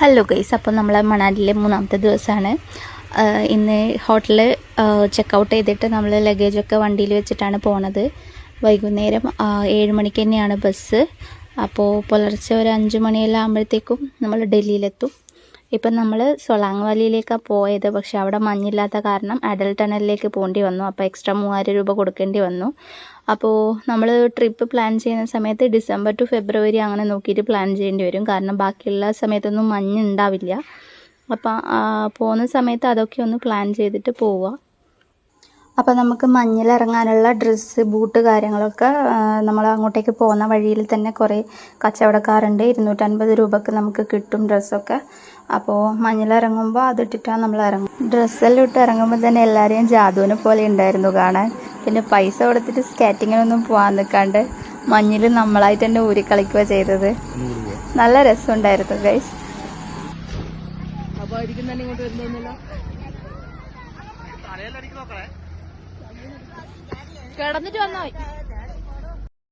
Hello guys, അപ്പോൾ നമ്മൾ മണാലിയിലെ മൂന്നാമത്തെ ദിവസമാണ്. ഇന്ന് ഹോട്ടലിൽ ചെക്കൗട്ട് ചെയ്തിട്ട് നമ്മൾ ലഗേജൊക്കെ വണ്ടിയിൽ വെച്ചിട്ടാണ് പോണത്. വൈകുന്നേരം 7 മണിക്ക് തന്നെയാണ് ബസ്. അപ്പോൾ പുലർച്ചെ ഒരു 5 മണിയെല്ലാം ആകുമ്പോഴത്തേക്കും നമ്മൾ ഡൽഹിയിലെത്തും. ഇപ്പം നമ്മൾ സൊളാങ് വാലിയിലേക്കാണ് പോയത്. പക്ഷെ അവിടെ മഞ്ഞില്ലാത്ത കാരണം അഡൽ ടണലിലേക്ക് പോകേണ്ടി വന്നു. അപ്പോൾ എക്സ്ട്രാ 3000 രൂപ കൊടുക്കേണ്ടി വന്നു. അപ്പോൾ നമ്മൾ ട്രിപ്പ് പ്ലാൻ ചെയ്യുന്ന സമയത്ത് ഡിസംബർ ടു ഫെബ്രുവരി അങ്ങനെ നോക്കിയിട്ട് പ്ലാൻ ചെയ്യേണ്ടി വരും. കാരണം ബാക്കിയുള്ള സമയത്തൊന്നും മഞ്ഞ് ഉണ്ടാവില്ല. അപ്പം പോകുന്ന സമയത്ത് അതൊക്കെ ഒന്ന് പ്ലാൻ ചെയ്തിട്ട് പോവുക. അപ്പോൾ നമുക്ക് മഞ്ഞിലിറങ്ങാനുള്ള ഡ്രസ്സ്, ബൂട്ട് കാര്യങ്ങളൊക്കെ നമ്മൾ അങ്ങോട്ടേക്ക് പോകുന്ന വഴിയിൽ തന്നെ കുറേ കച്ചവടക്കാരുണ്ട്. 250 രൂപക്ക് നമുക്ക് കിട്ടും ഡ്രസ്സൊക്കെ. അപ്പോൾ മഞ്ഞിലിറങ്ങുമ്പോൾ അതിട്ടിട്ടാണ് നമ്മൾ ഇറങ്ങും. ഡ്രസ്സെല്ലാം ഇട്ട് ഇറങ്ങുമ്പോൾ തന്നെ എല്ലാവരെയും ജാദുവിനെ പോലെ ഉണ്ടായിരുന്നു കാണാൻ. പിന്നെ പൈസ കൊടുത്തിട്ട് സ്കേറ്റിങ്ങിനൊന്നും പോകാൻ നിൽക്കാണ്ട് മഞ്ഞിൽ നമ്മളായിട്ട് തന്നെ ഊരിക്കളിക്കുക ചെയ്തത്. നല്ല രസമുണ്ടായിരുന്നു ഗൈസ്. കിടന്നിട്ട് വന്നോ?